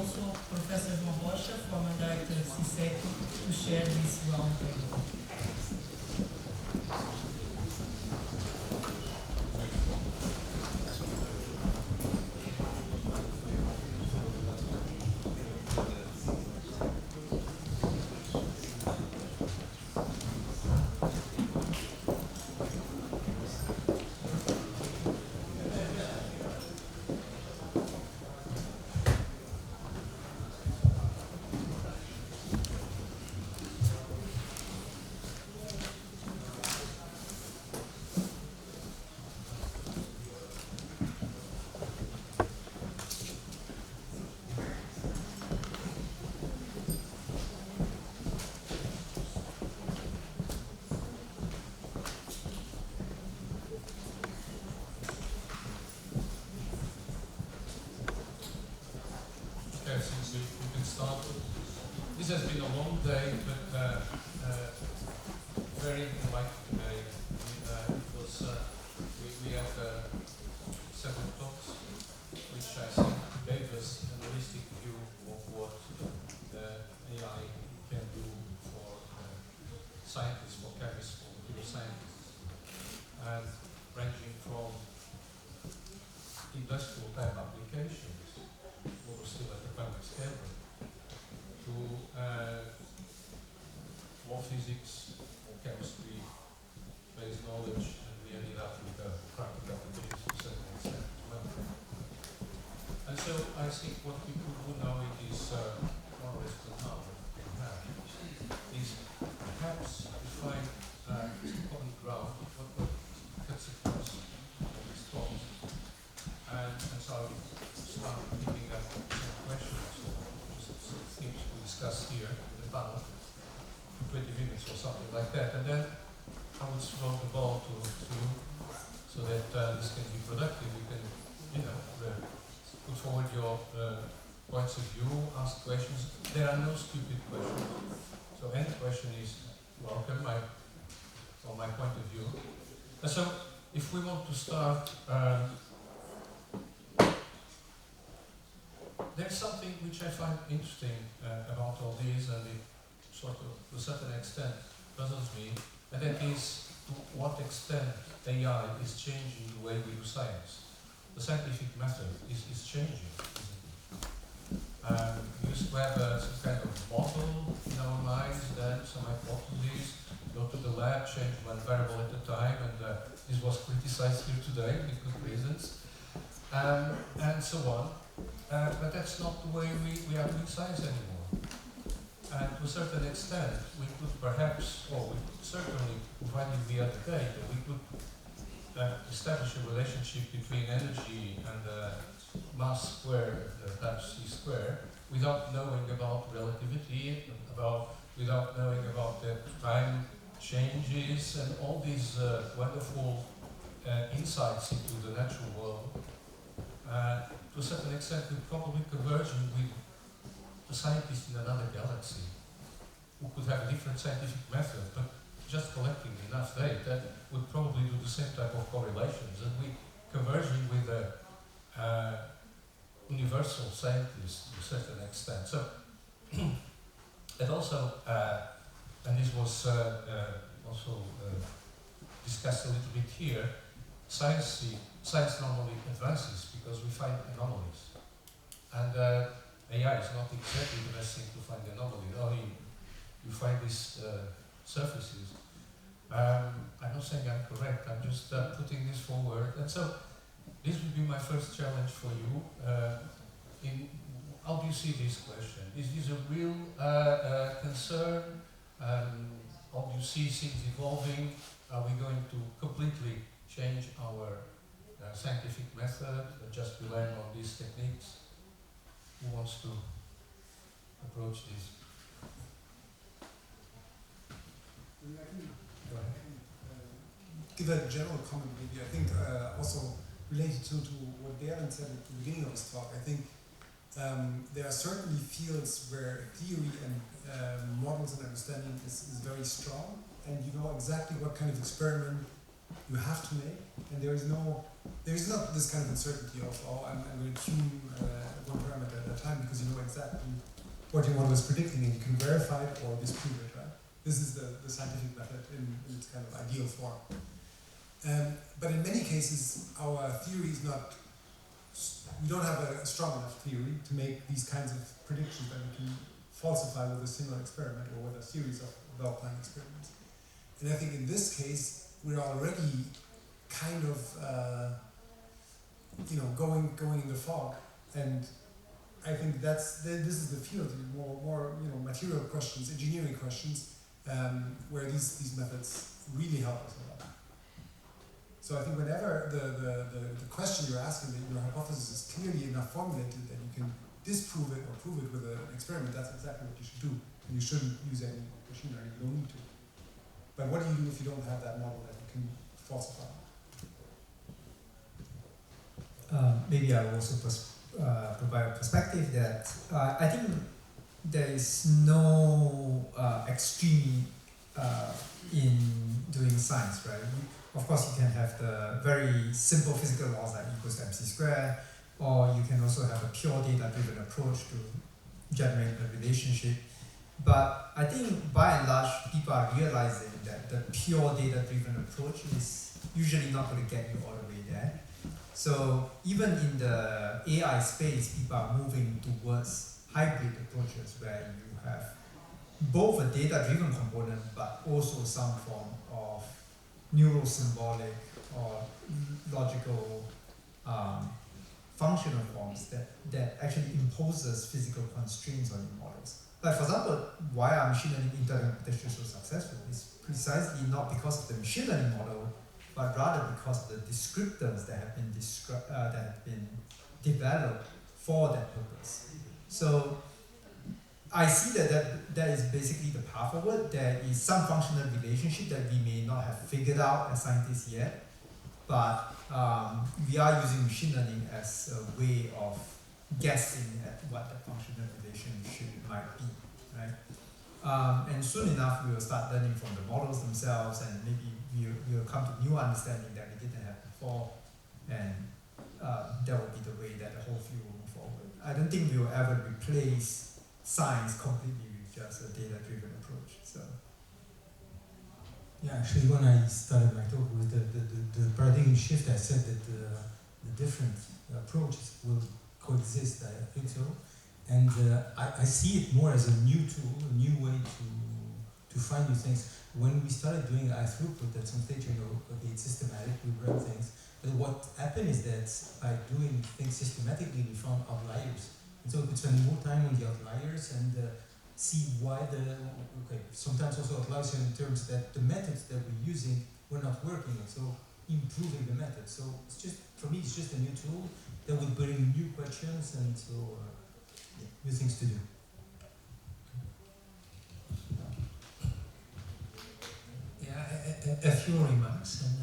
also Professor João Rocha, former director of CICECO, to share this roundtable. Since we can start. This has been a long day, but very enlightening day. We had several talks, which I think gave us a holistic view of what AI can do for scientists, for chemists, for computer scientists, and ranging from industrial type applications, what was still at the public scale, to more physics or chemistry based knowledge, and we ended up with a practical application to a certain extent as well. And so I think what we could do now in this more or less now we have is perhaps to find some common ground, what cuts across all these thoughts. And so I'll start picking up some questions or just some things we discuss here in the panel for 20 minutes or something like that. And then I would throw the ball to you so that this can be productive. You can, put forward your points of view, ask questions. There are no stupid questions. So any question is welcome from my point of view. And so if we want to start, there's something which I find interesting about all these, and it sort of, to a certain extent, puzzles me, and that is to what extent AI is changing the way we do science. The scientific method is changing, isn't it? We used to have some kind of model in our minds, then some hypotheses, go to the lab, change one variable at a time, and this was criticized here today with good reasons, and so on. But that's not the way we are doing science anymore. And to a certain extent, we could perhaps, or we could certainly, provided we had the data, we could establish a relationship between energy and mass squared times c squared without knowing about relativity, without knowing about the time changes and all these wonderful insights into the natural world. To a certain extent, we're probably converging with a scientist in another galaxy who could have a different scientific method, but just collecting enough data would probably do the same type of correlations, and we converging with a universal scientist to a certain extent. So, and also, and this was also discussed a little bit here, science normally advances because we find anomalies. And AI is not exactly the best thing to find anomalies. Only you find these surfaces. I'm not saying I'm correct, I'm just putting this forward. And so this would be my first challenge for you. How do you see this question? Is this a real concern? How do you see things evolving? Are we going to completely change our scientific method, just relying on these techniques? Who wants to approach this? Go ahead. Give a general comment maybe. I think also related to what Darren said at the beginning of his talk, I think there are certainly fields where theory and models and understanding is very strong, and you know exactly what kind of experiment you have to make, and there is not this kind of uncertainty of, oh, I'm going to tune one parameter at a time, because you know exactly what your model is predicting, and you can verify it or disprove it, right? This is the scientific method in its kind of ideal form. But in many cases, our theory is not, we don't have a strong enough theory to make these kinds of predictions that we can falsify with a single experiment or with a series of well-planned experiments. And I think in this case, we're already kind of, going in the fog. And I think this is the field, more material questions, engineering questions, where these methods really help us a lot. So I think whenever the question you're asking, that your hypothesis is clearly enough formulated that you can disprove it or prove it with an experiment, that's exactly what you should do. And you shouldn't use any machine learning, you don't need to. But what do you do if you don't have that model that you can falsify? Maybe I will also provide a perspective that I think there is no extreme in doing science, right? Of course, you can have the very simple physical laws like equals to mc squared, or you can also have a pure data-driven approach to generate a relationship. But I think by and large, people are realizing that the pure data-driven approach is usually not going to get you all the way there. So even in the AI space, people are moving towards hybrid approaches where you have both a data-driven component, but also some form of neurosymbolic or logical functional forms that actually imposes physical constraints on your models. Like for example, why are machine learning intelligent architectures so successful is precisely not because of the machine learning model, but rather because of the descriptors that have been developed for that purpose. So I see that is basically the path forward. There is some functional relationship that we may not have figured out as scientists yet, but we are using machine learning as a way of guessing at what the functional relationship might be, right? And soon enough, we will start learning from the models themselves, and maybe we will come to new understanding that we didn't have before, and that will be the way that the whole field will move forward. I don't think we will ever replace science completely with just a data-driven approach. So. Yeah, actually, when I started my talk with the paradigm shift, I said that the different approaches will coexist. I think so, and I see it more as a new tool, a new way to find new things. When we started doing high throughput, at some stage, okay, it's systematic, we run things. But what happened is that by doing things systematically, we found outliers. And so we could spend more time on the outliers and see why sometimes also outliers in terms that the methods that we're using were not working, and so improving the method. So it's just, for me, it's just a new tool that will bring new questions and so new things to do. A few remarks, and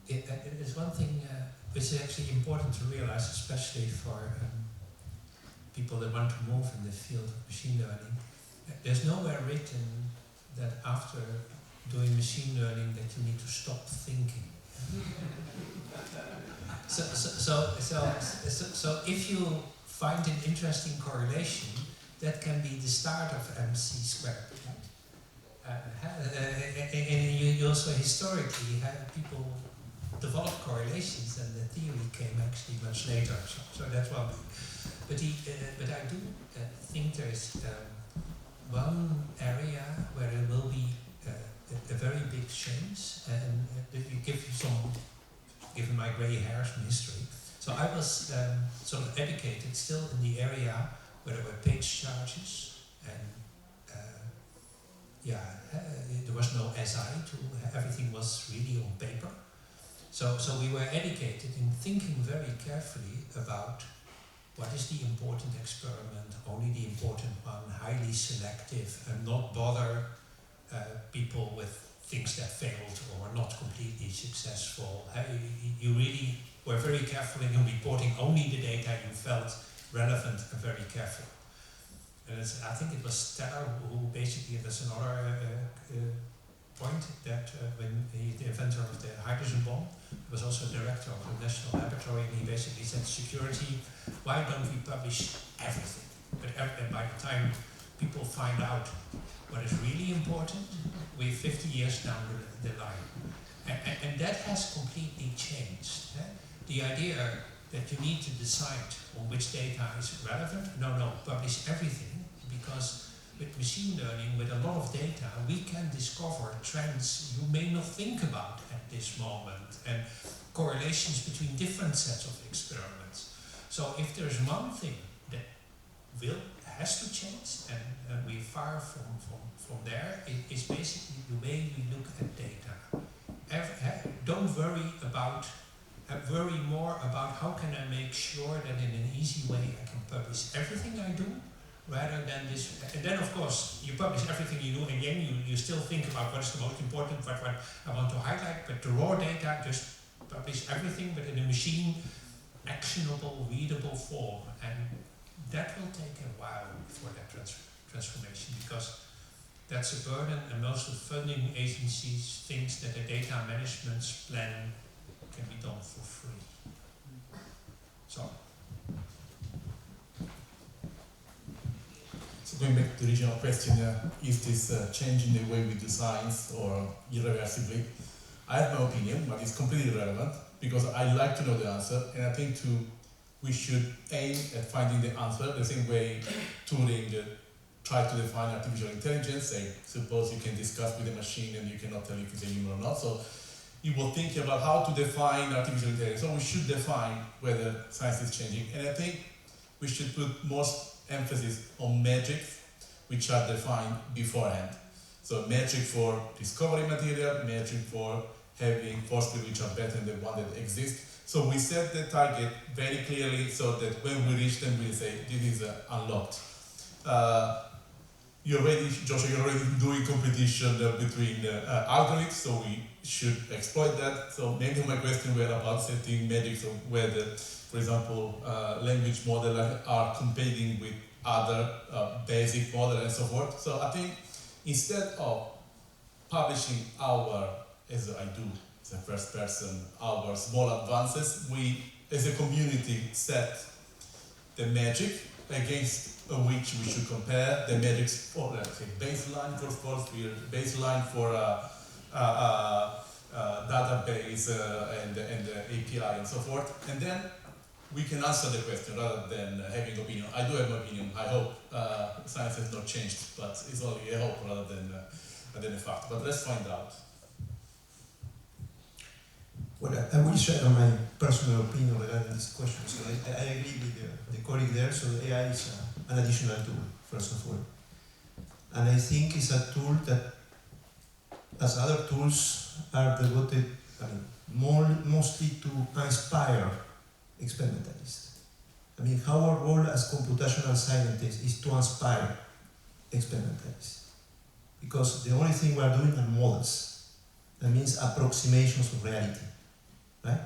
it is one thing which is actually important to realize, especially for people that want to move in the field of machine learning. There's nowhere written that after doing machine learning that you need to stop thinking. So if you find an interesting correlation, that can be the start of MC squared. And you also historically had people develop correlations, and the theory came actually much later. So that's one thing. But I do think there is one area where there will be a very big change, and it give you some, given my grey hairs from history. So I was sort of educated still in the area where there were page charges, and there was no SI tool, everything was really on paper. So we were educated in thinking very carefully about what is the important experiment, only the important one, highly selective, and not bother people with things that failed or were not completely successful. You really were very careful in reporting only the data you felt relevant and very careful. And I think it was Steller who basically, there's another point that when the inventor of the hydrogen bomb, he was also director of the National Laboratory, and he basically said, security, why don't we publish everything? and by the time people find out what is really important, we're 50 years down the line. And that has completely changed. The idea that you need to decide on which data is relevant, no, publish everything, because with machine learning, with a lot of data, we can discover trends you may not think about at this moment, and correlations between different sets of experiments. So if there's one thing that has to change, and we're far from there, it is basically the way we look at data. Don't worry about, worry more about how can I make sure that in an easy way I can publish everything I do, rather than this. And then of course you publish everything you do, and then you still think about what is the most important, what I want to highlight, but the raw data, just publish everything, but in a machine actionable, readable form. And that will take a while for that transformation, because that's a burden, and most of the funding agencies think that a data management plan can be done for free. So going back to the original question, is this changing the way we do science or irreversibly? I have my opinion, but it's completely irrelevant, because I like to know the answer, and I think we should aim at finding the answer the same way Turing tried to define artificial intelligence. Say, suppose you can discuss with a machine and you cannot tell if it's a human or not. So he was thinking about how to define artificial intelligence. So we should define whether science is changing. And I think we should put most emphasis on metrics, which are defined beforehand. So metric for discovery material, metric for having force fields which are better than the one that exists. So we set the target very clearly, so that when we reach them, we say this is unlocked. Joshua, you're already doing competition between algorithms, so we should exploit that. So maybe my question were about setting metrics of whether, for example, language models are competing with other basic models and so forth. So I think instead of publishing as I do, as a first person, our small advances, we as a community set the metric against which we should compare the metrics for, let's say, baseline for force field, baseline for database and API and so forth, and then we can answer the question rather than having opinion. I do have an opinion. I hope science has not changed, but it's only a hope rather than a fact. But let's find out. Well, I will share my personal opinion regarding this question. So I agree with the colleague there. So AI is an additional tool, first of all. And I think it's a tool that, as other tools, are devoted mostly to inspire experimentalists. I mean, our role as computational scientists is to inspire experimentalists. Because the only thing we are doing are models. That means approximations of reality. Right?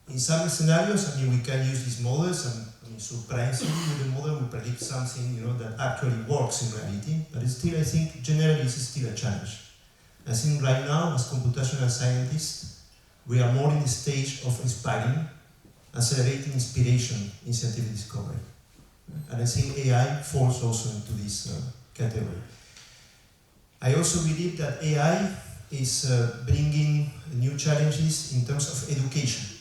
In some scenarios, we can use these models, and surprisingly, with the model, we predict something, that actually works in reality. But it's still, I think, generally, it's still a challenge. I think right now, as computational scientists, we are more in the stage of inspiring, accelerating inspiration in scientific discovery. And I think AI falls also into this category. I also believe that AI is bringing new challenges in terms of education.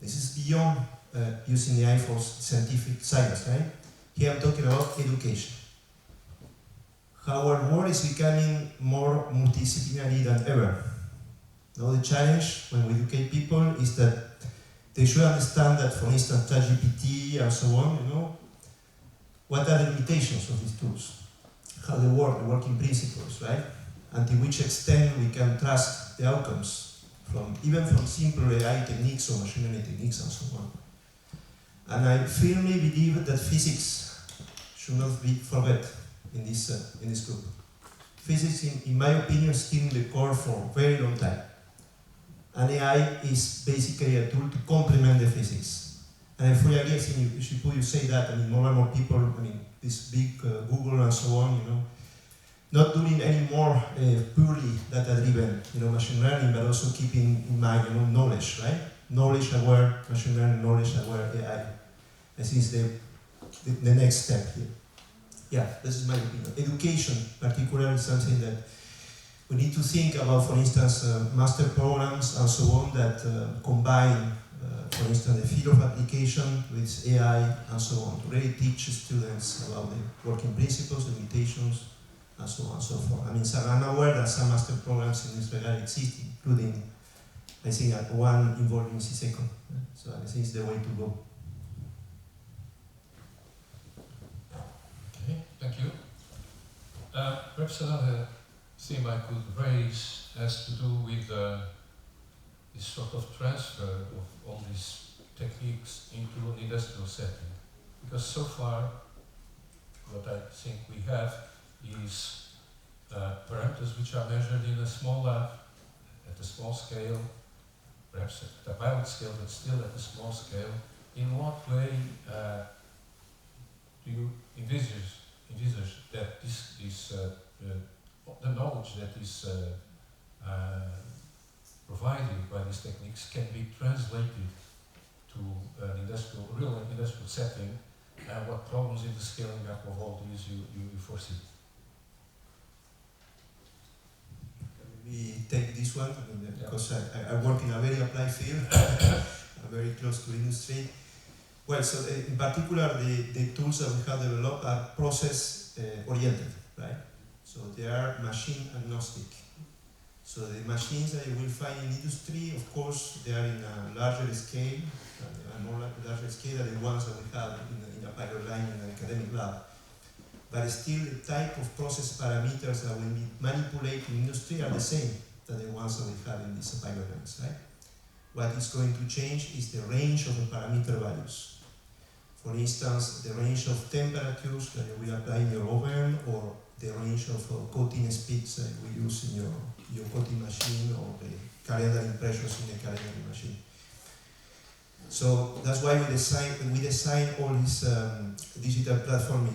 This is beyond using AI for scientific science, right? Here I'm talking about education. Our world is becoming more multidisciplinary than ever. Now the challenge when we educate people is that they should understand that, for instance, ChatGPT and so on, what are the limitations of these tools? How they work, the working principles, right? And to which extent we can trust the outcomes, even from simple AI techniques or machine learning techniques and so on. And I firmly believe that physics should not be forgotten in this group. Physics, in my opinion, is still in the core for a very long time. And AI is basically a tool to complement the physics. And I fully agree, I think you say that, more and more people, this big Google and so on, not doing any more purely data-driven, machine learning, but also keeping in mind, knowledge, right? Knowledge-aware machine learning, knowledge-aware AI. I think it's the the next step here. Yeah, this is my opinion. Education, particularly, is something that we need to think about, for instance, master programs and so on that combine, for instance, the field of application with AI and so on, to really teach students about the working principles, limitations, and so on and so forth. I mean, so I'm aware that some master programs in this regard exist, including, I think, one involving CICECO. So I think it's the way to go. Okay, thank you. Perhaps another theme I could raise has to do with this sort of transfer of all these techniques into an industrial setting. Because so far, what I think we have is parameters which are measured in a small lab, at a small scale, perhaps at a pilot scale, but still at a small scale. In what way do you envisage that the knowledge that is provided by these techniques can be translated to an real industrial setting, and what problems in the scaling up of all these you foresee? We take this one, because I work in a very applied field, I'm very close to industry. Well, so in particular, the tools that we have developed are process oriented, right? So they are machine agnostic. So the machines that you will find in industry, of course, they are in a larger scale, larger scale than the ones that we have in a pilot line in an academic lab. But still, the type of process parameters that we manipulate in industry are the same than the ones that we have in these pilot lines, right? What is going to change is the range of the parameter values. For instance, the range of temperatures that you will apply in your oven, or the range of coating speeds that we use in your coating machine, or the calendar impressions in the calendar machine. So that's why we design all this digital platform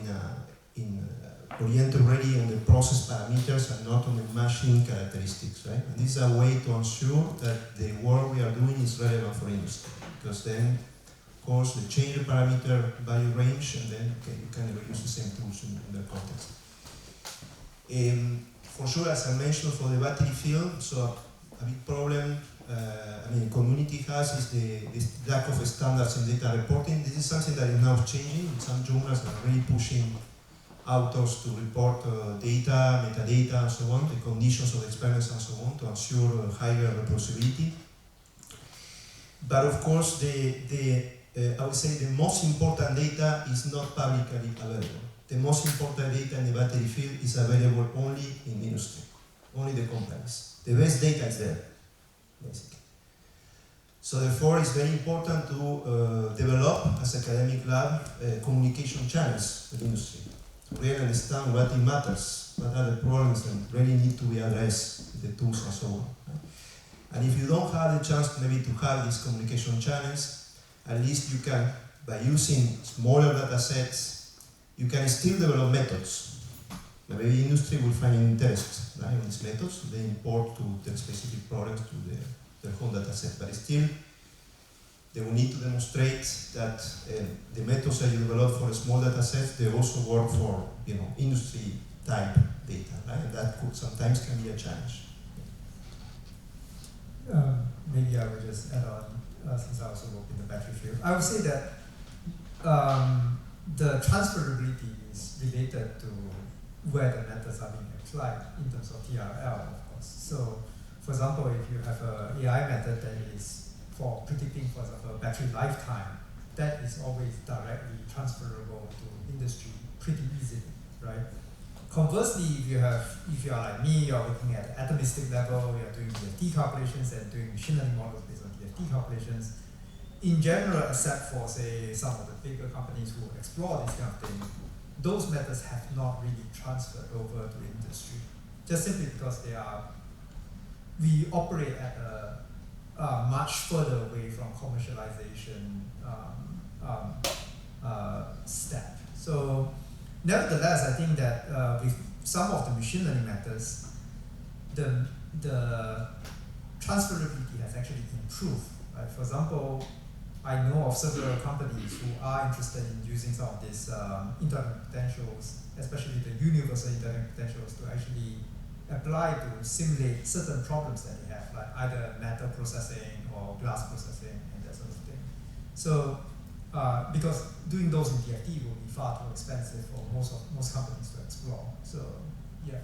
oriented really on the process parameters and not on the machine characteristics, right? And this is a way to ensure that the work we are doing is relevant for industry, because then, of course, they change the parameter value range, and then you can use the same tools in their context. For sure, as I mentioned, for the battery field, so a big problem community has is the lack of standards in data reporting. This is something that is now changing. Some journals are really pushing authors to report data, metadata, and so on, the conditions of experiments and so on, to ensure higher reproducibility. But of course, I would say the most important data is not publicly available. The most important data in the battery field is available only in industry, only the companies. The best data is there, basically. So therefore, it's very important to develop, as academic lab, communication channels with industry, to really understand what it matters, what are the problems that really need to be addressed with the tools and so on. And if you don't have the chance maybe to have these communication channels, at least you can, by using smaller data sets, you can still develop methods. Maybe industry will find interest, right, in these methods. They import to their specific problems to their whole data set. But still, they will need to demonstrate that the methods that you develop for a small data sets, they also work for industry type data, right? And that could sometimes can be a challenge. Maybe I would just add on, since I also work in the battery field. I would say that the transferability is related to where the methods are being applied in terms of TRL, of course. So, for example, if you have an AI method that is for predicting, for example, battery lifetime, that is always directly transferable to industry pretty easily, right? Conversely, if you are like me, you're looking at atomistic level, you're doing DFT calculations and doing machine learning models based on DFT calculations, in general, except for, say, some of the bigger companies who explore this kind of thing, those methods have not really transferred over to industry, just simply because we operate at a much further away from commercialization step. So, nevertheless, I think that with some of the machine learning methods, the transferability has actually improved. Right? For example, I know of several companies who are interested in using some of these internet potentials, especially the universal internet potentials, to actually apply to simulate certain problems that they have, like either metal processing or glass processing and that sort of thing. So, because doing those in DFT will be far too expensive for most companies to explore. So, yeah.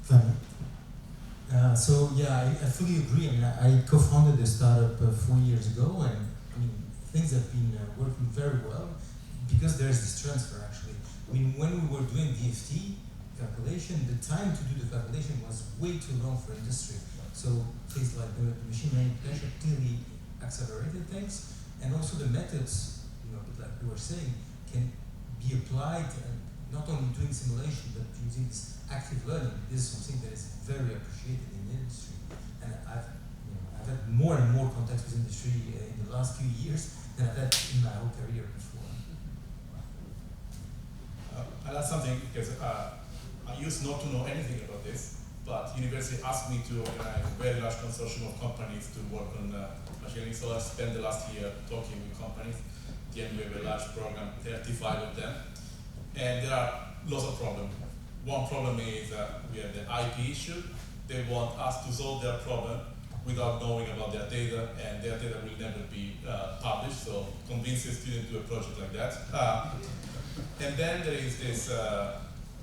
Funny. So yeah, I fully agree. I mean, I co-founded a startup 4 years ago, and I mean, things have been working very well because there's this transfer actually. I mean, when we were doing DFT calculation, the time to do the calculation was way too long for industry. So things like the machine learning potential clearly accelerated things, and also the methods, you know, like we were saying, can be applied and not only doing simulation but using this active learning. This is something that is very appreciated in the industry, and I've had more and more contacts with industry in the last few years than I've had in my whole career before. I'll add something because I used not to know anything about this, but university asked me to organize a very large consortium of companies to work on machine learning. So I spent the last year talking with companies. Then we have a large program, 35 of them, and there are lots of problems. One problem is we have the IP issue. They want us to solve their problem without knowing about their data, and their data will never be published. So convince a student to do a project like that. And then there is this,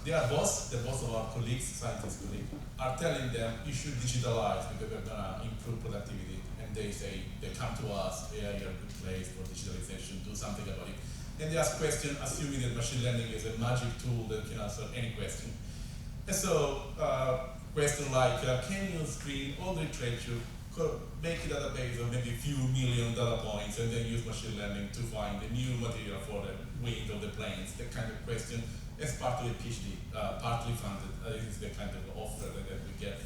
their boss, the boss of our colleagues, scientist colleagues, are telling them you should digitalize because we're gonna improve productivity. And they say, they come to us, yeah, you're a good place for digitalization, do something about it. And they ask questions assuming that machine learning is a magic tool that can answer any question. And so, question like, can you screen all the literature, make a database of maybe a few million data points, and then use machine learning to find a new material for the wings of the planes? That kind of question is part of a PhD, partly funded. This is the kind of offer that we get.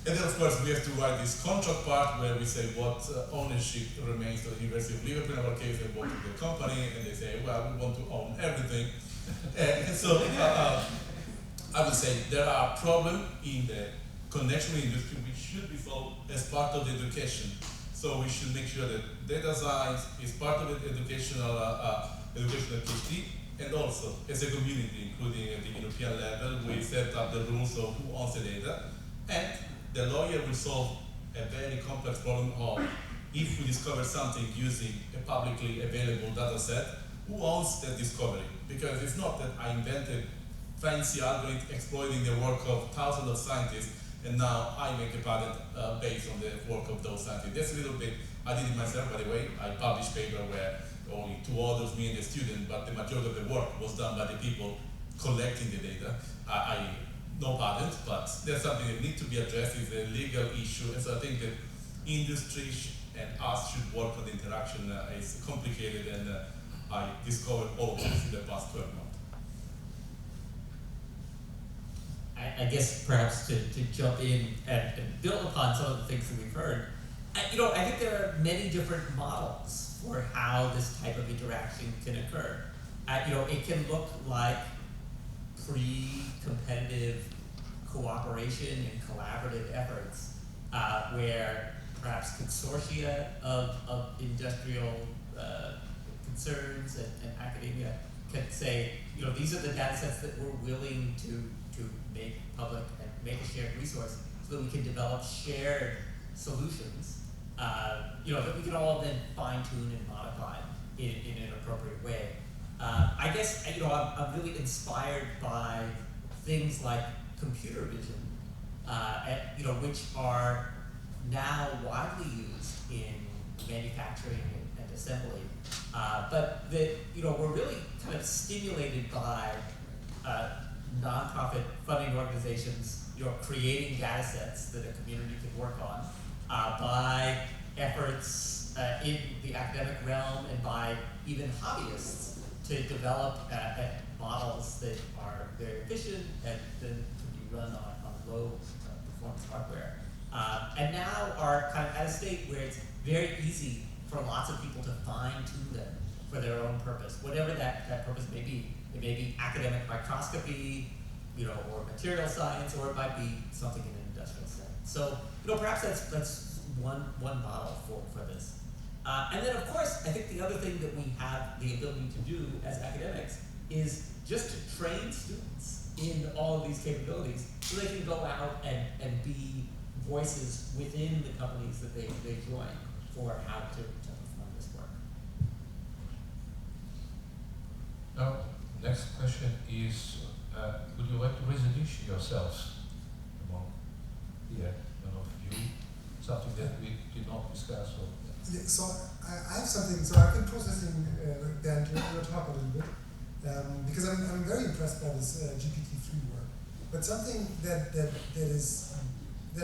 And then, of course, we have to write this contract part where we say what ownership remains to the University of Liverpool. In our case, they bought the company, and they say, well, we want to own everything. And so, I would say there are problems in the connection with industry which should be solved as part of the education. So we should make sure that data science is part of the educational PhD, and also as a community, including at the European level, we set up the rules of who owns the data, and the lawyer will solve a very complex problem of if we discover something using a publicly available data set, who owns that discovery? Because it's not that I invented fancy algorithm exploiting the work of thousands of scientists, and now I make a patent based on the work of those scientists. That's a little bit, I did it myself, by the way. I published paper where only 2 authors, me and the student, but the majority of the work was done by the people collecting the data. No patent, but that's something that needs to be addressed. It's a legal issue, and so I think that industry and us should work on the interaction. It's complicated, and I discovered all of this in the past 12 months. I guess perhaps to jump in and build upon some of the things that we've heard, I think there are many different models for how this type of interaction can occur. It can look like pre-competitive cooperation and collaborative efforts where perhaps consortia of industrial concerns and academia can say, these are the data sets that we're willing to make public and make a shared resource so that we can develop shared solutions that we can all then fine-tune and modify in an appropriate way. I guess I'm really inspired by things like computer vision, which are now widely used in manufacturing and assembly, but that we're really kind of stimulated by nonprofit funding organizations, creating data sets that a community can work on, by efforts in the academic realm and by even hobbyists to develop models that are very efficient and then can be run on low performance hardware. And now are kind of at a state where it's very easy for lots of people to fine-tune them for their own purpose, whatever that purpose may be. It may be academic microscopy, or material science, or it might be something in an industrial setting. So, perhaps that's one model for this. And then, of course, I think the other thing that we have the ability to do as academics is just to train students in all of these capabilities so they can go out and be voices within the companies that they join for how to perform this work. Now, next question is, would you like to resolution yourselves among here, none of you, something that we did not discuss? Or Yeah, so I have something, so I've been processing Dan, your talk a little bit, because I'm very impressed by this GPT-3 work. But something that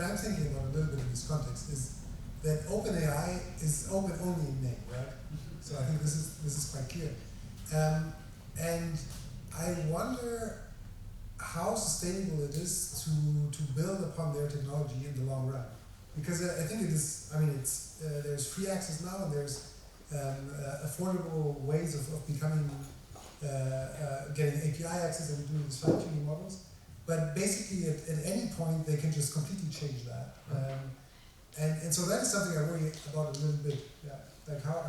I'm thinking about a little bit in this context is that OpenAI is open only in name, right? So I think this is quite clear. And I wonder how sustainable it is to build upon their technology in the long run. Because I think it is, I mean, it's there's free access now, and there's affordable ways of becoming, getting API access and doing these fine-tuning models. But basically, at any point, they can just completely change that. And so that is something I worry about a little bit. Yeah. Like how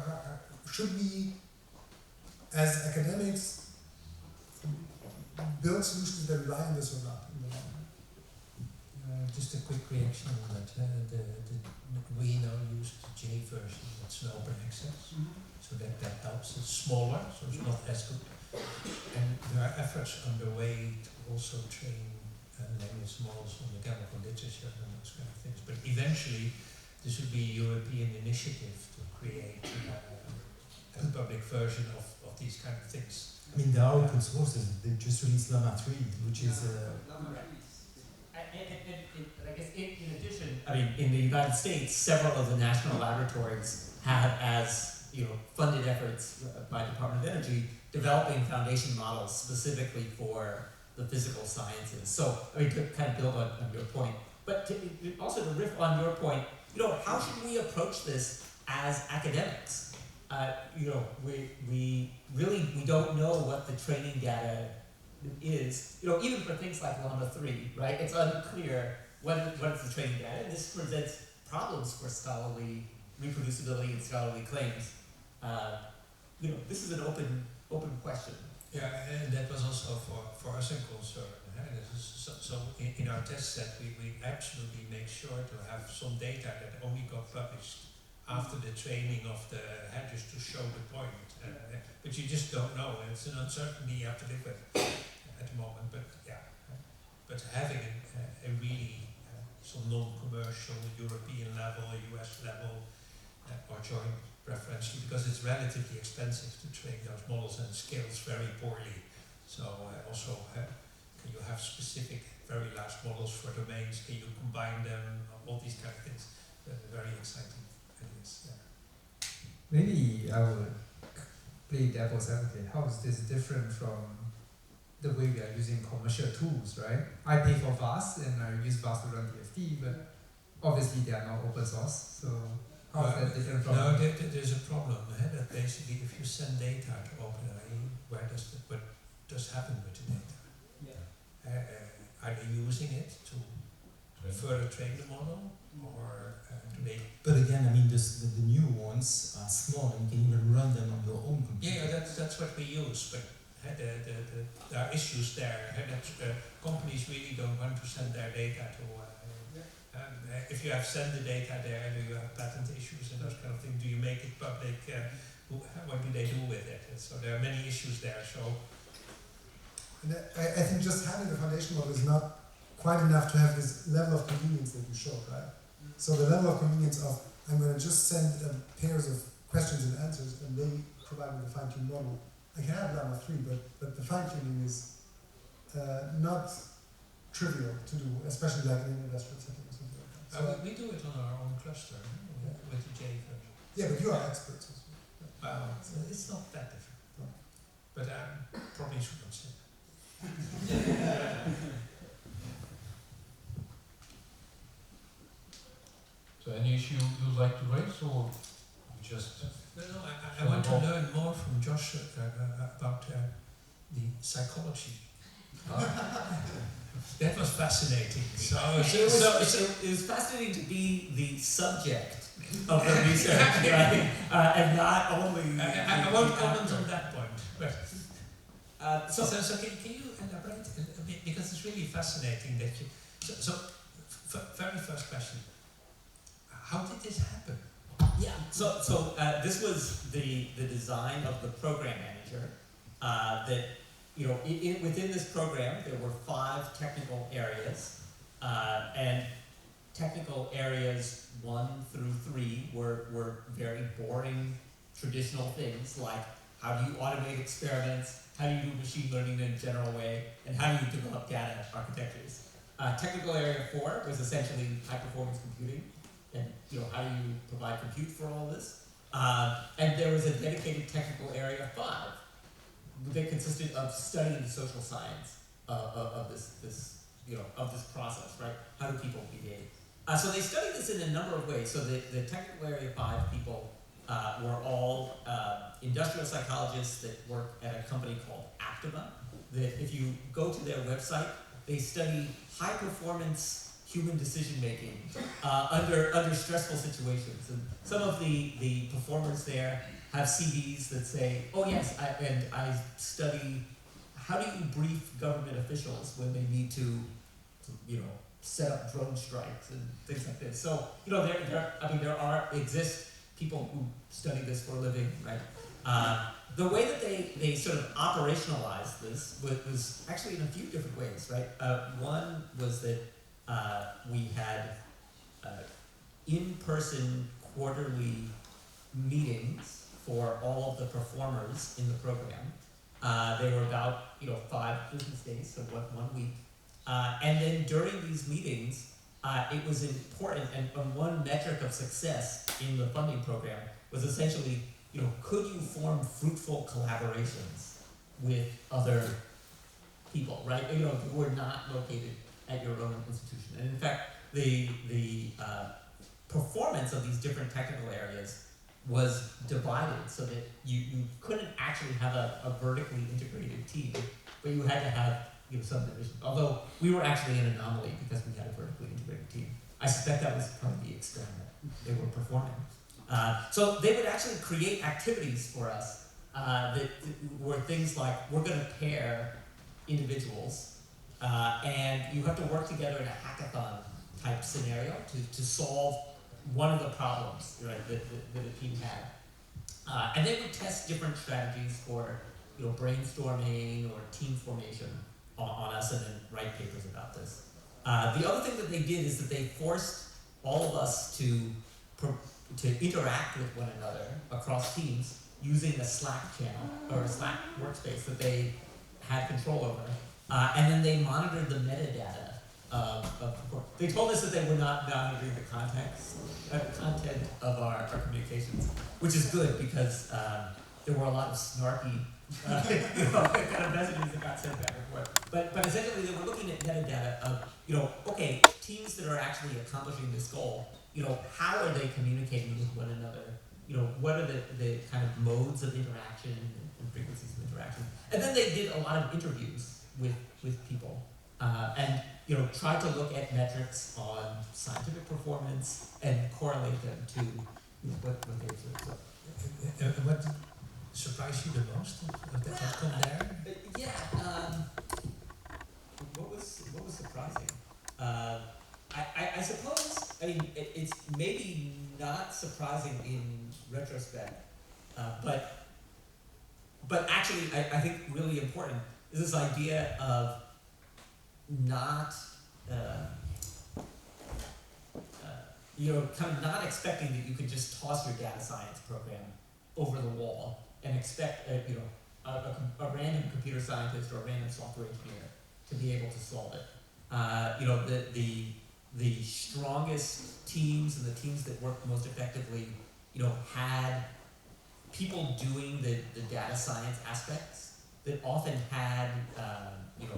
should we, as academics, build solutions that rely on this or not in the long run? Just a quick reaction on that. We now use the J version, that's an open access, so that helps. It's smaller, so it's not as good. And there are efforts underway to also train language models on the chemical literature and those kind of things. But eventually, there should be a European initiative to create a public version of these kind of things. I mean, there are open sources. They just released Llama 3, which is And I guess in addition, I mean, in the United States, several of the national laboratories have, as funded efforts by Department of Energy, developing foundation models specifically for the physical sciences. So, I mean, to kind of build on your point, but also to riff on your point, how should we approach this as academics? We don't know what the training data is, even for things like Llama 3, right? It's unclear what is the training data, and this presents problems for scholarly reproducibility and scholarly claims. This is an open question. Yeah, and that was also for us a concern. So in our test set, we absolutely make sure to have some data that only got published after the training of the hedges to show the point. But you just don't know, and it's an uncertainty you have to live with at the moment. But yeah, but having a really some non-commercial European level, US level, or joint preferentially, because it's relatively expensive to train those models and scales very poorly. So also, can you have specific very large models for domains? Can you combine them? All these kind of things. Very exciting. Ideas. Yeah. Maybe I would play devil's advocate. How is this different from the way we are using commercial tools, right? I pay for VAS and I use VAS to run DFT, but obviously they are not open source. So how is that different from? No, there's a problem. That basically, if you send data to OpenAI, what does happen with the data? Yeah. Are they using it to further train the model, or do they? But again, I mean, the new ones are small, and you can even run them on your own computer. Yeah, that's what we use, but there are issues there. That companies really don't want to send their data to. If you have sent the data there, do you have patent issues and those kind of things? Do you make it public? What do they do with it? So there are many issues there. So. And I think just having the foundation model is not quite enough to have this level of convenience that you showed, right? So the level of convenience of, I'm going to just send pairs of questions and answers, and they provide me the fine-tuned model. I can have Llama 3, but the fine-tuning is not trivial to do, especially like in an industrial setting or something like that. So we do it on our own cluster with the J version. yeah, but you are experts also. So it's not that different. No. But probably should not say that. So any issue you'd like to raise, or just? No, I want to learn more from Josh about the psychology. That was fascinating. It was fascinating to be the subject of the research, right? And not only. I won't comment on that point, but So can you elaborate a bit, because it's really fascinating that you. Very first question: how did this happen? yeah, this was the design of the program manager. That within this program there were 5 technical areas, and technical areas 1 through 3 were very boring, traditional things like how do you automate experiments, how do you do machine learning in a general way, and how do you develop data architectures. Technical area 4 was essentially high performance computing, and how do you provide compute for all this. And there was a dedicated technical area 5 that consisted of studying the social science of this process, right? How do people behave? So they studied this in a number of ways. So the technical area 5 people were all industrial psychologists that work at a company called Aptima. That if you go to their website, they study high performance human decision making under stressful situations. And some of the performers there have CVs that say, oh yes, I study how do you brief government officials when they need to set up drone strikes and things like this. So there exist people who study this for a living, right? The way that they sort of operationalized this was actually in a few different ways, right? One was that we had in-person quarterly meetings for all of the performers in the program. They were about 5 business days, so 1 week. And then during these meetings, it was important, and one metric of success in the funding program was essentially, could you form fruitful collaborations with other people, right? Who were not located at your own institution. And in fact, the performance of these different technical areas was divided so that you couldn't actually have a vertically integrated team, but you had to have some division. Although we were actually an anomaly because we had a vertically integrated team. I suspect that was part of the experiment they were performing. So they would actually create activities for us that were things like, we're going to pair individuals and you have to work together in a hackathon type scenario to solve one of the problems, right, that the team had. And they would test different strategies for brainstorming or team formation on us, and then write papers about this. The other thing that they did is that they forced all of us to interact with one another across teams using a Slack channel or a Slack workspace that they had control over. And then they monitored the metadata they told us that they were not monitoring the content of our communications, which is good because there were a lot of snarky kind of messages that got sent back and forth. But essentially they were looking at metadata of, okay, teams that are actually accomplishing this goal, how are they communicating with one another? What are the kind of modes of interaction and frequencies of interaction? And then they did a lot of interviews with people and tried to look at metrics on scientific performance and correlate them to what they observed. What surprised you the most of the outcome there? What was surprising? I suppose, it's maybe not surprising in retrospect, but actually I think really important is this idea of not, kind of not expecting that you could just toss your data science program over the wall and expect a random computer scientist or a random software engineer to be able to solve it. The strongest teams and the teams that worked most effectively, had people doing the data science aspects that often had,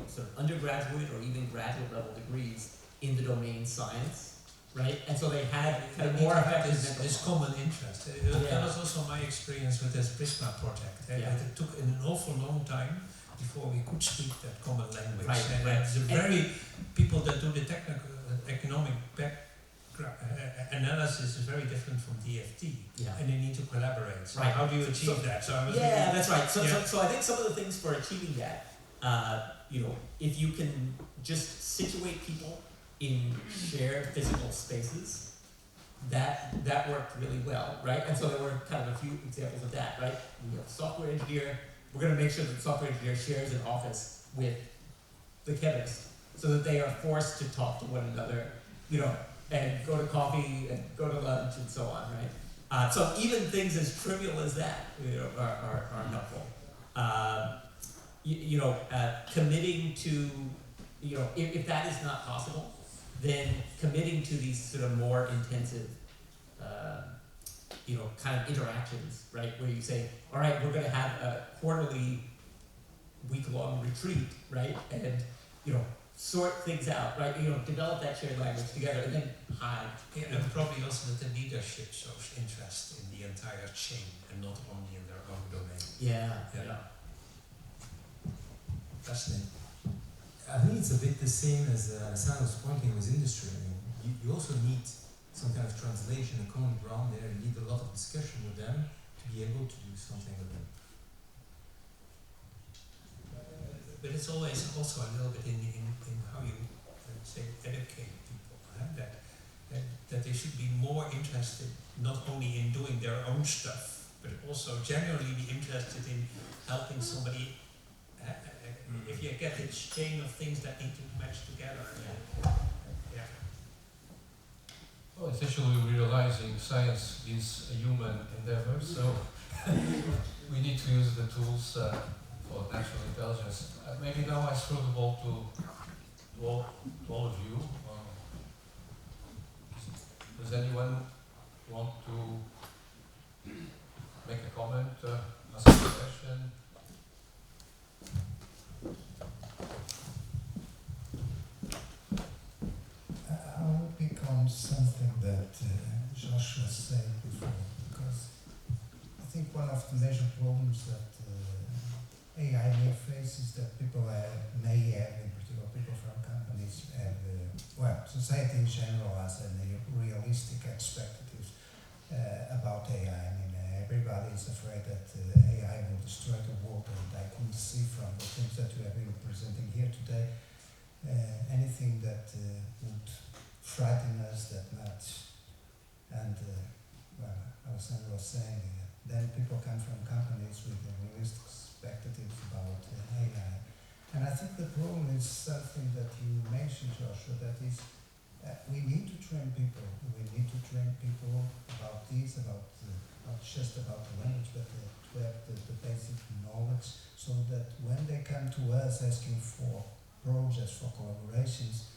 sort of undergraduate or even graduate level degrees in the domain science, right? And so they had They kind of need more to have effective this, mental this models. common interest. Yeah. That was also my experience with this Prisma project. Yeah. It took an awful long time before we could speak that common language. Right, And right. the very people that do the technical economic analysis is very different from DFT. Yeah. And they need to collaborate. So Right. how do you achieve So- that? So I was Yeah, that's right. So, Yeah. so I think some of the things for achieving that, you know, if you can just situate people in shared physical spaces, that worked really well, right? And so there were kind of a few examples of that, right? We have a software engineer. We're going to make sure that the software engineer shares an office with the chemist, so that they are forced to talk to one another, you know, and go to coffee and go to lunch and so on, right? So even things as trivial as that, you know, are helpful. Committing to, you know, if that is not possible, then committing to these sort of more intensive, kind of interactions, right? Where you say, all right, we're going to have a quarterly, week-long retreat, right? And, you know, sort things out, right? You know, develop that shared language together, and then hide. Yeah, and probably also that the leadership shows interest in the entire chain and not only in their own domain. Yeah. Fascinating. I think it's a bit the same as Sam was pointing with industry. I mean, you also need some kind of translation, a common ground there. You need a lot of discussion with them to be able to do something with them. But it's always also a little bit in how you say educate people, that they should be more interested not only in doing their own stuff, but also generally be interested in helping somebody. If you get this chain of things that need to match together. Yeah. Well, essentially realizing science is a human endeavor, so we need to use the tools for natural intelligence. Maybe now I throw the ball to all of you. Does anyone want to make a comment, ask a question? I will pick on something that Joshua said before, because I think one of the major problems that AI may face is that people may have, in particular people from companies, have, society in general has a realistic expectations about AI. I mean, everybody is afraid that AI will destroy the world, and I can see from the things that we have been presenting here today, anything that would frighten us that much. And Alessandro was saying, then people come from companies with realistic expectations about AI. And I think the problem is something that you mentioned, Joshua, that is we need to train people. We need to train people about this, not just about the language, but to have the basic knowledge, so that when they come to us asking for projects, for collaborations,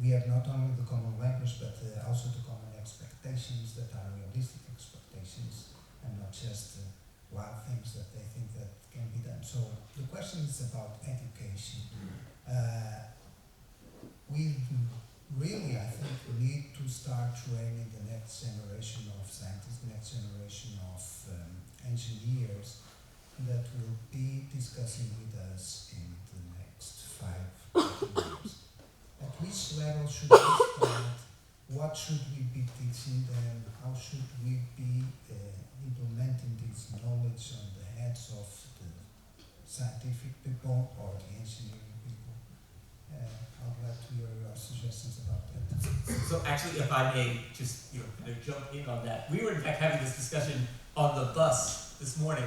we have not only the common language, but also the common expectations that are realistic expectations, and not just wild things that they think that can be done. So the question is about education. We really, I think, need to start training the next generation of scientists, next generation of engineers that will be discussing with us in the next 5 years. At which level should we start? What should we be teaching them? How should we be implementing this knowledge on the heads of the scientific people or the engineering people? I'd like to hear your suggestions about that. So actually, if I may just kind of jump in on that, we were in fact having this discussion on the bus this morning,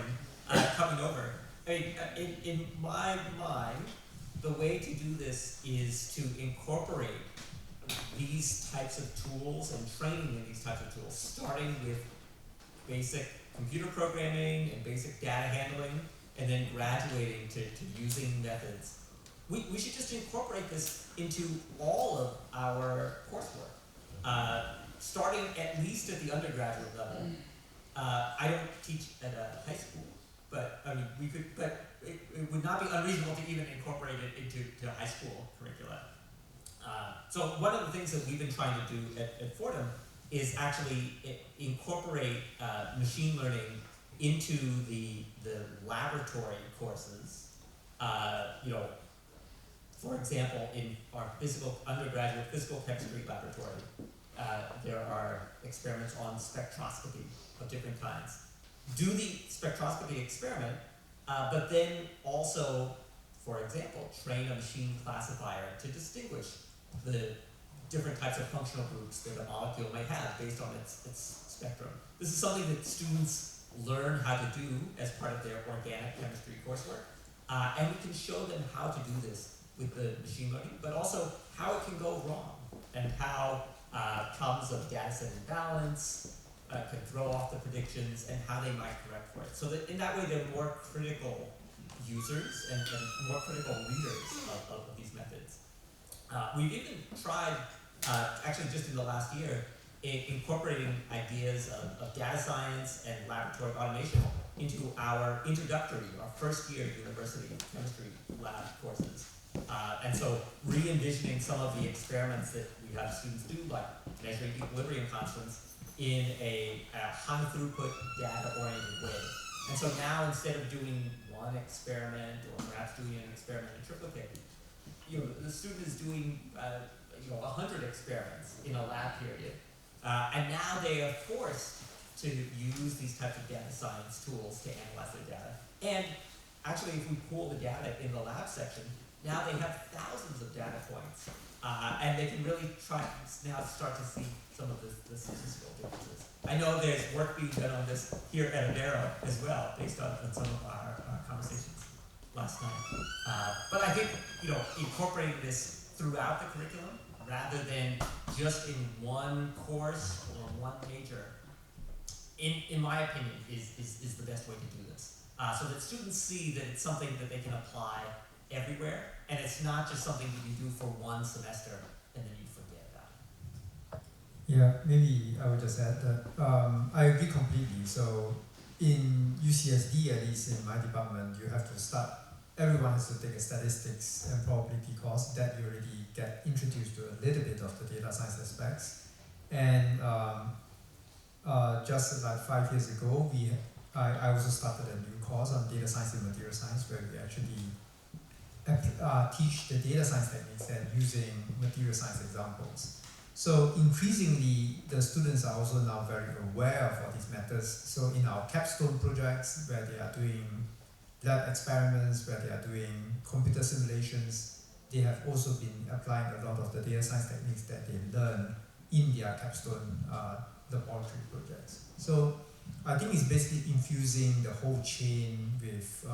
coming over. I mean, in my mind, the way to do this is to incorporate these types of tools and training in these types of tools, starting with basic computer programming and basic data handling, and then graduating to using methods. We should just incorporate this into all of our coursework, starting at least at the undergraduate level. I don't teach at a high school, but I mean, we could, but it would not be unreasonable to even incorporate it into high school curricula. So one of the things that we've been trying to do at Fordham is actually incorporate machine learning into the laboratory courses. You know, for example, in our undergraduate physical chemistry laboratory, there are experiments on spectroscopy of different kinds. Do the spectroscopy experiment, but then also, for example, train a machine classifier to distinguish the different types of functional groups that a molecule might have based on its spectrum. This is something that students learn how to do as part of their organic chemistry coursework, and we can show them how to do this with the machine learning, but also how it can go wrong, and how problems of data set imbalance can throw off the predictions, and how they might correct for it. So that in that way, they're more critical users and more critical readers of these methods. We've even tried, actually just in the last year, incorporating ideas of data science and laboratory automation into our introductory, our first year university chemistry lab courses. And so re-envisioning some of the experiments that we have students do, like measuring equilibrium constants, in a high throughput data-oriented way. And so now, instead of doing one experiment, or perhaps doing an experiment in triplicate, the student is doing 100 experiments in a lab period. And now they are forced to use these types of data science tools to analyze their data. And actually, if we pool the data in the lab section, now they have thousands of data points. And they can really try now start to see some of the statistical differences. I know there's work being done on this here at Aveiro as well, based on some of our conversations last night. But I think, incorporating this throughout the curriculum, rather than just in one course or one major, in my opinion, is the best way to do this. So that students see that it's something that they can apply everywhere, and it's not just something that you do for one semester and then you forget about it. Yeah, maybe I would just add that I agree completely. So in UCSD, at least in my department, you have to start, everyone has to take a statistics and probability course that you already get introduced to a little bit of the data science aspects. And just like 5 years ago, I also started a new course on data science and material science, where we actually teach the data science techniques and using material science examples. So increasingly, the students are also now very aware of all these methods. So in our capstone projects, where they are doing lab experiments, where they are doing computer simulations, they have also been applying a lot of the data science techniques that they learn in their capstone laboratory projects. So I think it's basically infusing the whole chain with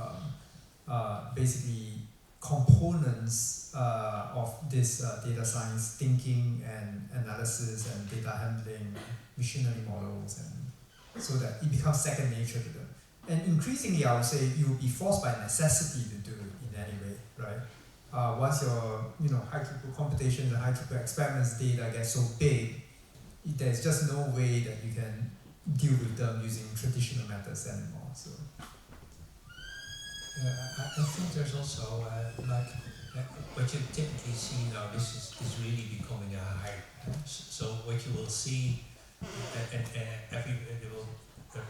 basically components of this data science thinking and analysis and data handling, machine learning models, and so that it becomes second nature to them. And increasingly, I would say you will be forced by necessity to do it in any way, right? Once your high throughput computations and high throughput experiments data get so big, there's just no way that you can deal with them using traditional methods anymore. So. I think there's also what you typically see now. This is really becoming a hype. So what you will see, and everybody will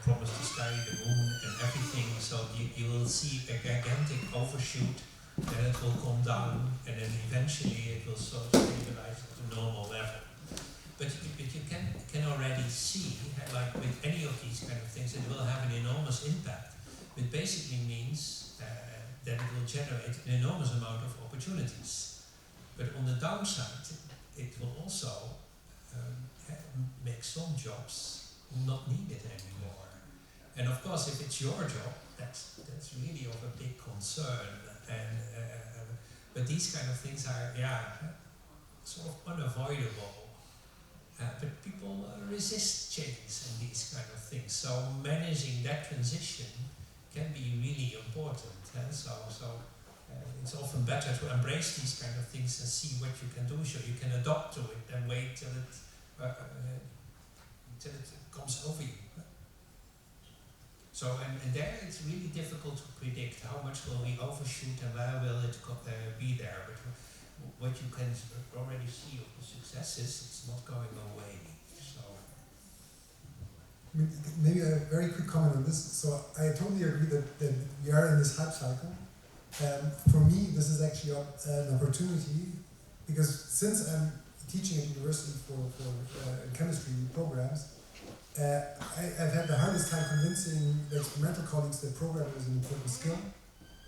promise to sky the moon and everything. So you will see a gigantic overshoot, then it will come down, and then eventually it will sort of stabilize at a normal level. But you can already see, like with any of these kind of things, it will have an enormous impact. It basically means that it will generate an enormous amount of opportunities. But on the downside, it will also make some jobs not needed anymore. And of course, if it's your job, that's really of a big concern. And but these kind of things are sort of unavoidable. But people resist change and these kind of things. So managing that transition can be really important. So it's often better to embrace these kind of things and see what you can do, so you can adapt to it, and wait till it comes over you. So and there it's really difficult to predict how much will we overshoot and where will it be there. But what you can already see of the successes, it's not going away. So Maybe a very quick comment on this. So I totally agree that we are in this hype cycle. For me, this is actually an opportunity because since I'm teaching at university for chemistry programs, I've had the hardest time convincing the experimental colleagues that programming is an important skill.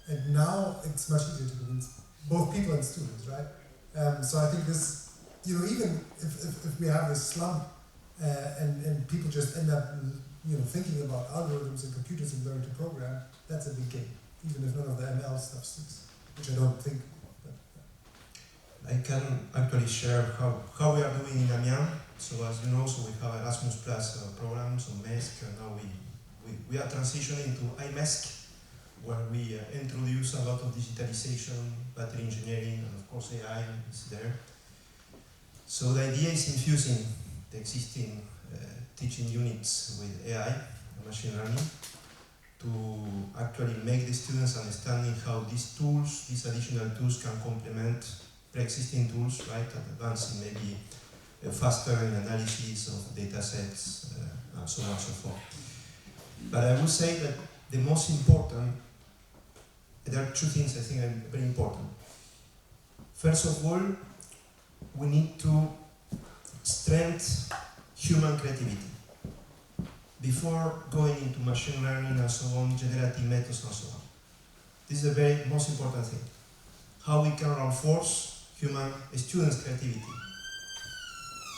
And now it's much easier to convince both people and students, right? So I think this, even if we have this slump and people just end up, thinking about algorithms and computers and learning to program, that's a big gain, even if none of the ML stuff sticks, which I don't think. I can actually share how we are doing in Amiens. So as you know, we have Erasmus Plus programs on MESC, and now we are transitioning to iMESC, where we introduce a lot of digitalization, battery engineering, and of course AI is there. So the idea is infusing the existing teaching units with AI and machine learning to actually make the students understanding how these tools, these additional tools can complement pre-existing tools, right, and advancing maybe faster in analysis of data sets and so on and so forth. But I would say that the most important, there are two things I think are very important. First of all, we need to strengthen human creativity. Before going into machine learning and so on, generative methods and so on. This is the very most important thing. How we can reinforce human students' creativity.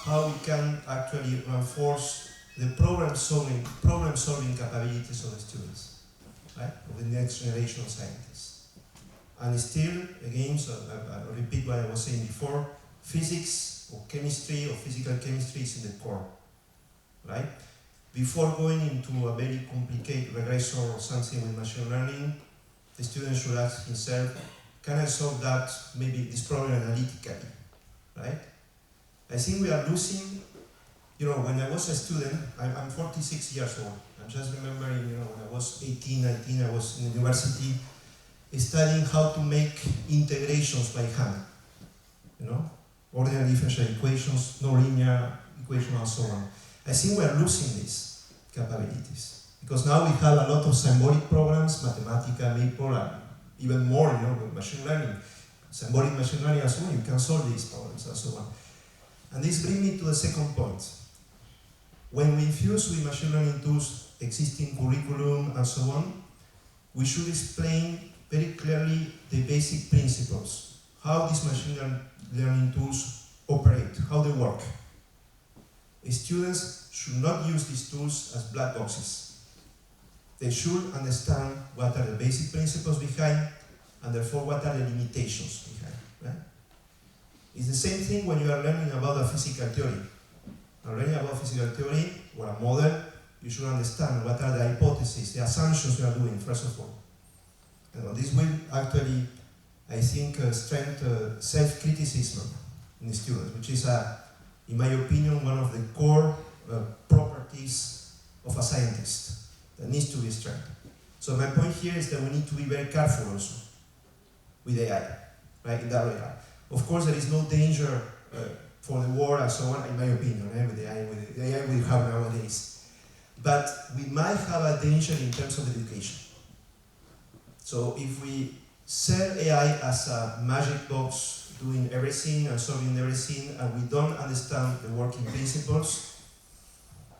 How we can actually reinforce the problem-solving capabilities of the students, right? Of the next generation of scientists. And still, again, so I repeat what I was saying before, physics or chemistry or physical chemistry is in the core, right? Before going into a very complicated regressor or something with machine learning, the student should ask himself, can I solve that, maybe this problem analytically, right? I think we are losing, when I was a student, I'm 46 years old. I'm just remembering, when I was 18, 19, I was in university studying how to make integrations by hand, ordinary differential equations, no linear equations, and so on. I think we are losing these capabilities because now we have a lot of symbolic programs, Mathematica, Maple, and even more, with machine learning, symbolic machine learning and so on. You can solve these problems and so on. And this brings me to the second point. When we infuse with machine learning tools existing curriculum and so on, we should explain very clearly the basic principles, how these machine learning tools operate, how they work. Students should not use these tools as black boxes. They should understand what are the basic principles behind, and therefore what are the limitations behind. Right? It's the same thing when you are learning about a physical theory. Learning about physical theory or a model, you should understand what are the hypotheses, the assumptions you are doing, first of all. This will actually, I think, strengthen self-criticism in the students, which is, in my opinion, one of the core properties of a scientist that needs to be strengthened. So my point here is that we need to be very careful also with AI, right, in that regard. Of course, there is no danger for the world and so on, in my opinion, with the AI we have nowadays. But we might have a danger in terms of education. So if we sell AI as a magic box, doing everything and solving everything, and we don't understand the working principles,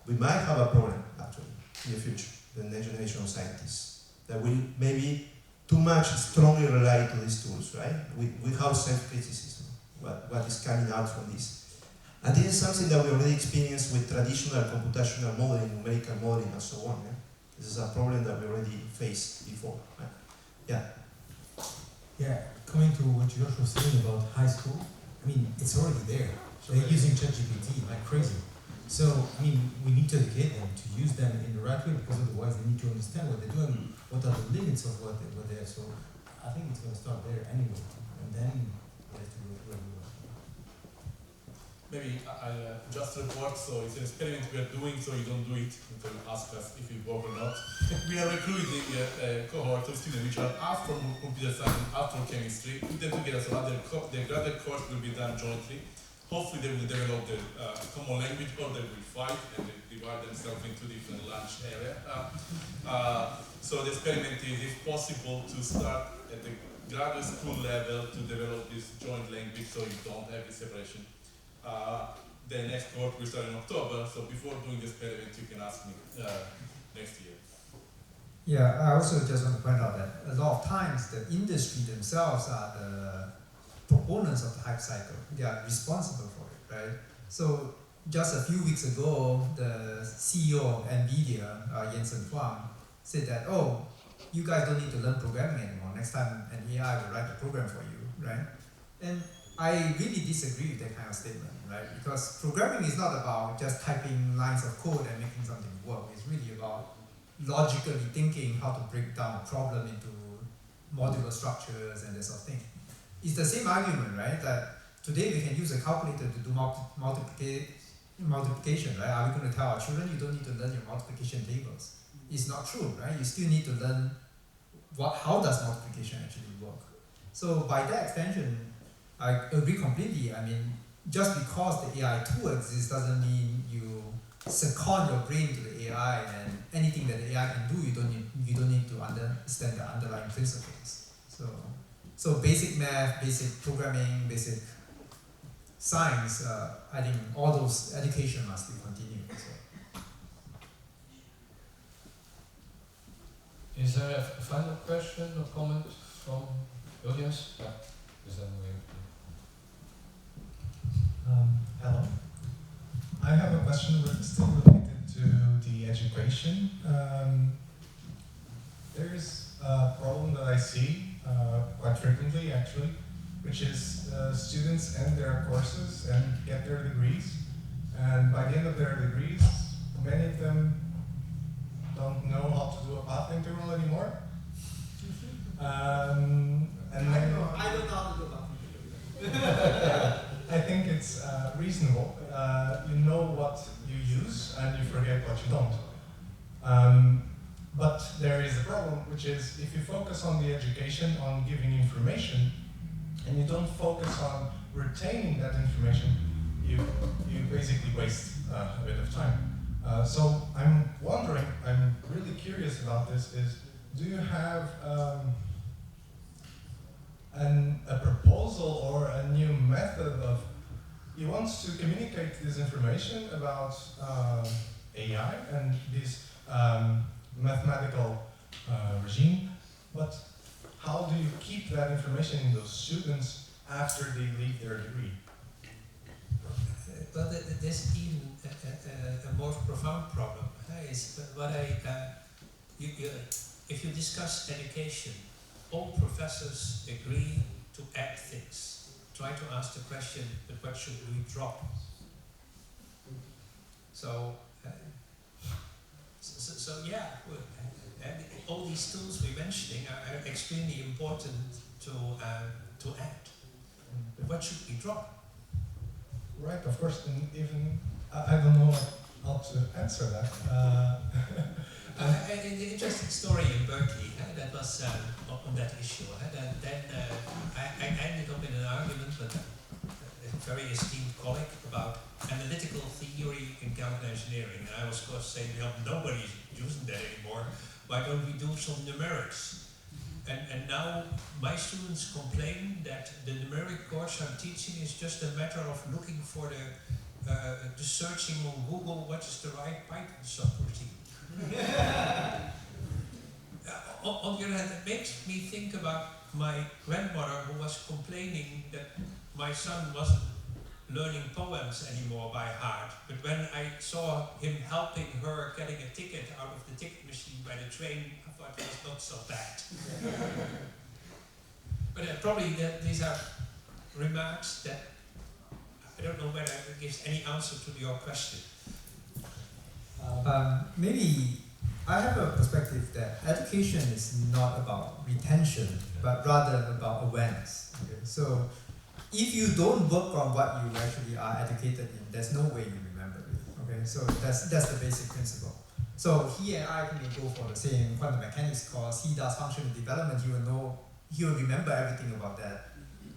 we might have a problem, actually, in the future, the next generation of scientists, that will maybe too much strongly rely to these tools, right? We have self-criticism, what is coming out from this. And this is something that we already experienced with traditional computational modeling, numerical modeling, and so on. Yeah? This is a problem that we already faced before. Right? Yeah. Yeah, coming to what Josh was saying about high school, it's already there. They're using ChatGPT like crazy. So, we need to educate them to use them in the right way, because otherwise they need to understand what they're doing, what are the limits of what they're. So, I think it's going to start there anyway, and then we have to go where we want. maybe I just report, so it's an experiment we are doing, so you don't do it until you ask us if you work or not. We are recruiting a cohort of students which are half from computer science and half from chemistry, put them together so that their graduate course will be done jointly. Hopefully they will develop the common language, or they will fight and they divide themselves into different lunch areas. So the experiment is, if possible, to start at the graduate school level to develop this joint language so you don't have this separation. The next cohort will start in October, so before doing the experiment you can ask me next year. Yeah, I also just want to point out that a lot of times the industry themselves are the proponents of the hype cycle. They are responsible for it, right? So just a few weeks ago, the CEO of NVIDIA, Jensen Huang, said that, oh, you guys don't need to learn programming anymore. Next time an AI will write the program for you, right? And I really disagree with that kind of statement, right? Because programming is not about just typing lines of code and making something work. It's really about logically thinking how to break down a problem into modular structures and that sort of thing. It's the same argument, right? That today we can use a calculator to do multiplication, right? Are we going to tell our children you don't need to learn your multiplication tables? It's not true, right? You still need to learn how does multiplication actually work. So by that extension, I agree completely. I mean, just because the AI tool exists doesn't mean you second your brain to the AI, and anything that the AI can do, you don't need to understand the underlying principles. So basic math, basic programming, basic science, I think all those education must be continued. So. Is there a final question or comment from the audience? Yeah, is that the way? Hello. I have a question still related to the education. There's a problem that I see quite frequently, actually, which is students end their courses and get their degrees, and by the end of their degrees, many of them don't know how to do a path integral anymore. And I don't know how to do that. I think it's reasonable. You know what you use and you forget what you don't. But there is a problem, which is if you focus on the education, on giving information, and you don't focus on retaining that information, you basically waste a bit of time. So I'm wondering, I'm really curious about this, is do you have a proposal or a new method of, you want to communicate this information about AI and this mathematical regime, but how do you keep that information in those students after they leave their degree? Well, there's even a more profound problem. Is what if you discuss education, all professors agree to add things. Try to ask the question, but what should we drop? So yeah, all these tools we're mentioning are extremely important to add. But what should we drop? Right, of course, and even I don't know how to answer that. An interesting story in Berkeley that was on that issue. Then I ended up in an argument with a very esteemed colleague about analytical theory in chemical engineering. And I was, of course, saying, well, nobody's using that anymore. Why don't we do some numerics? And now my students complain that the numeric course I'm teaching is just a matter of looking for the searching on Google what is the right Python subroutine. On the other hand, it makes me think about my grandmother who was complaining that my son wasn't learning poems anymore by heart. But when I saw him helping her getting a ticket out of the ticket machine by the train, I thought it was not so bad. But probably these are remarks that I don't know whether it gives any answer to your question. Maybe I have a perspective that education is not about retention, but rather about awareness. Okay? So if you don't work on what you actually are educated in, there's no way you remember it. Okay, so that's the basic principle. So he and I may go for the same quantum mechanics course. He does functional development. He will remember everything about that.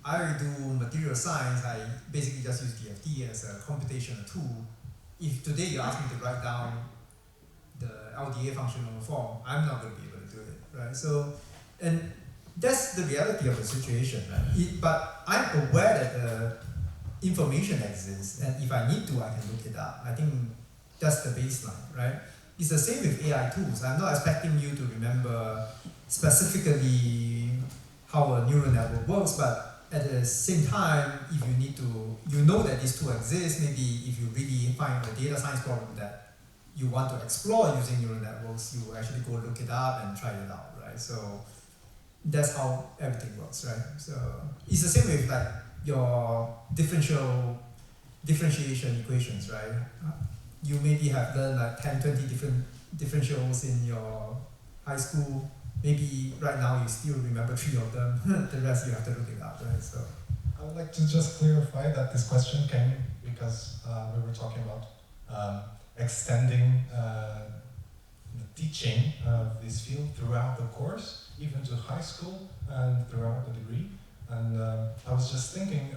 I do material science. I basically just use DFT as a computational tool. If today you ask me to write down the LDA functional form, I'm not going to be able to do it, right? So, and that's the reality of the situation, right? But I'm aware that the information exists, and if I need to, I can look it up. I think that's the baseline, right? It's the same with AI tools. I'm not expecting you to remember specifically how a neural network works, but at the same time, if you need to, you know that this tool exists, maybe if you really find a data science problem that you want to explore using neural networks, you actually go look it up and try it out, right? So that's how everything works, right? So it's the same with like your differentiation equations, right? You maybe have learned like 10, 20 different differentials in your high school. Maybe right now you still remember 3 of them. The rest you have to look it up, right? So I would like to just clarify that this question came because we were talking about extending the teaching of this field throughout the course, even to high school and throughout the degree. And I was just thinking,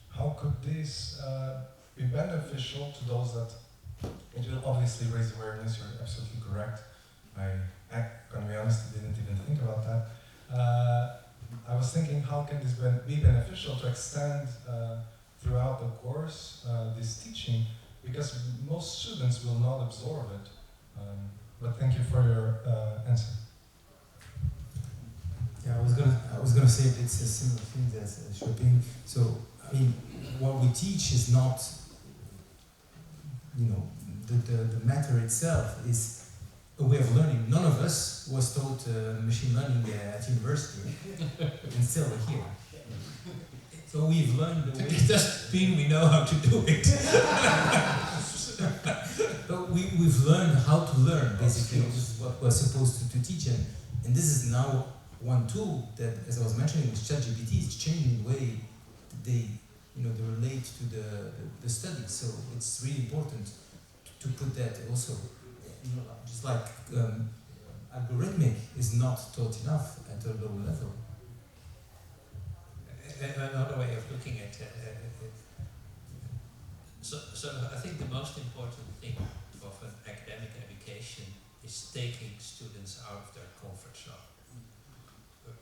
how could this be beneficial to those that it will obviously raise awareness? You're absolutely correct. I'm gonna be honest, I didn't even think about that. I was thinking, how can this be beneficial to extend throughout the course this teaching, because most students will not absorb it. But thank you for your answer. Yeah, I was gonna say it's a similar thing as shopping. So I mean, what we teach is not, you know, the matter itself is a way of learning. None of us was taught machine learning at university, and still we're here. So we've learned the way. It doesn't mean we know how to do it. But we've learned how to learn, basically, is what we're supposed to teach. And this is now one tool that, as I was mentioning, with ChatGPT, is changing the way they relate to the studies. So it's really important to put that also, just like algorithmic is not taught enough at a low level. Another way of looking at it. So I think the most important thing of an academic education is taking students out of their comfort zone.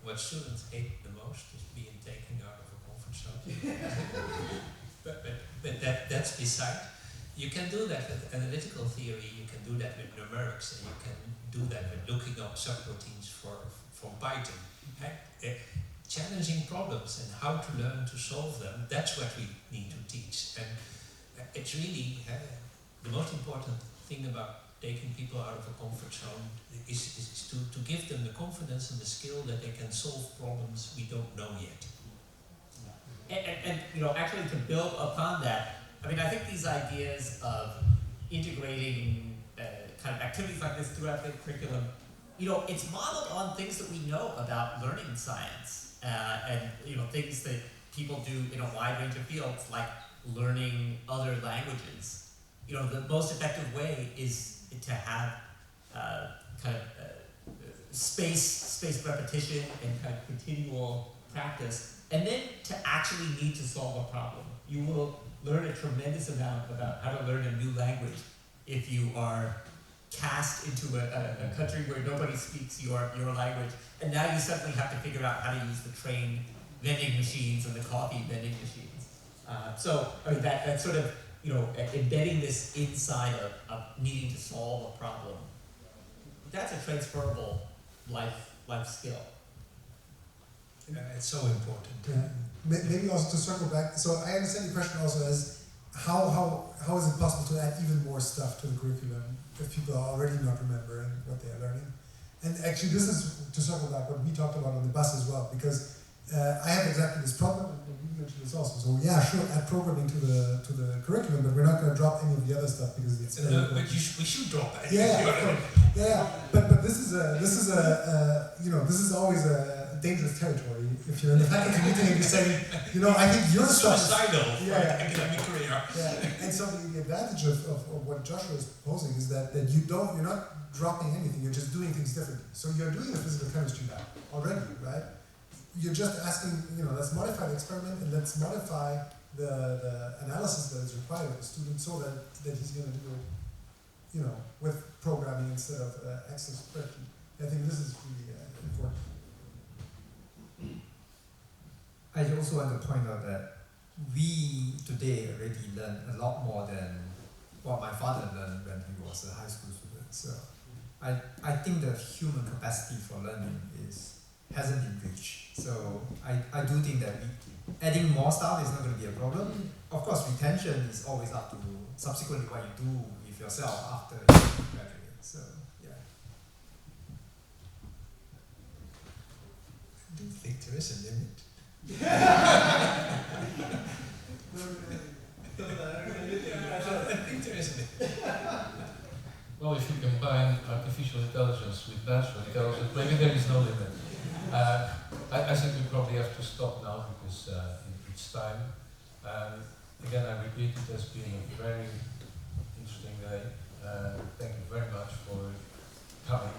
What students hate the most is being taken out of a comfort zone. but that's beside. You can do that with analytical theory, you can do that with numerics, and you can do that with looking up subroutines from Python. Challenging problems and how to learn to solve them, that's what we need to teach. And it's really the most important thing about taking people out of a comfort zone is to give them the confidence and the skill that they can solve problems we don't know yet. And actually to build upon that, I mean, I think these ideas of integrating kind of activities like this throughout the curriculum, it's modeled on things that we know about learning science. And things that people do in a wide range of fields, like learning other languages. The most effective way is to have spaced repetition and kind of continual practice, and then to actually need to solve a problem. You will learn a tremendous amount about how to learn a new language if you are cast into a country where nobody speaks your language, and now you suddenly have to figure out how to use the train vending machines and the coffee vending machines. So I mean that sort of embedding this inside of needing to solve a problem, that's a transferable life skill. It's so important. Yeah. Maybe also to circle back. So I understand the question also as how is it possible to add even more stuff to the curriculum if people are already not remembering what they are learning? And actually, this is to circle back what we talked about on the bus as well, because I have exactly this problem, and you mentioned this also. So yeah, sure, add programming to the curriculum, but we're not going to drop any of the other stuff because it's very important. But we should drop it. Yeah, but this is always a dangerous territory. If you're in the faculty meeting and you say, I think your stuff is suicidal for academic career. Yeah, and so the advantage of what Joshua is proposing is that you're not dropping anything, you're just doing things differently. So you're doing a physical chemistry lab already, right? You're just asking, let's modify the experiment and let's modify the analysis that is required of the student so that he's going to do it, with programming instead of Excel spreadsheet. I think this is really important. I also want to point out that we today already learn a lot more than what my father learned when he was a high school student. So I think the human capacity for learning hasn't been reached. So I do think that adding more stuff is not going to be a problem. Of course, retention is always up to subsequently what you do with yourself after you graduate. So yeah. I do think there is a limit. I think there is a limit. Well, if you combine artificial intelligence with natural intelligence, maybe there is no limit. I think we probably have to stop now because it's time. Again, I repeat, it has been a very interesting day. Thank you very much for coming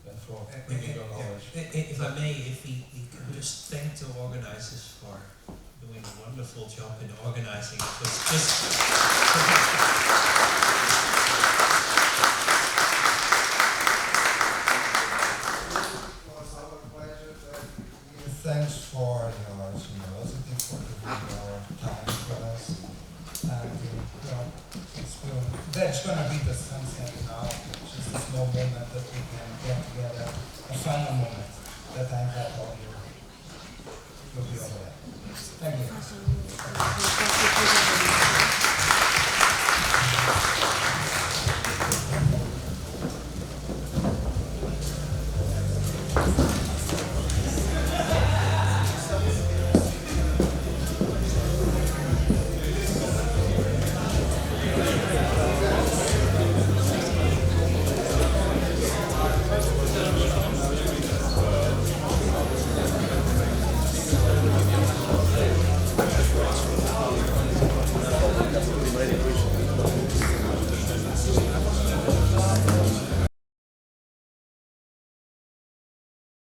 and for bringing your knowledge. If I may, if we can just thank the organizers for doing a wonderful job in organizing. It was just thanks for your generosity, for giving your time for us. And that's going to be the sunset now, just a small moment that we can get together, a final moment that I'm glad all you will be over there. Thank you.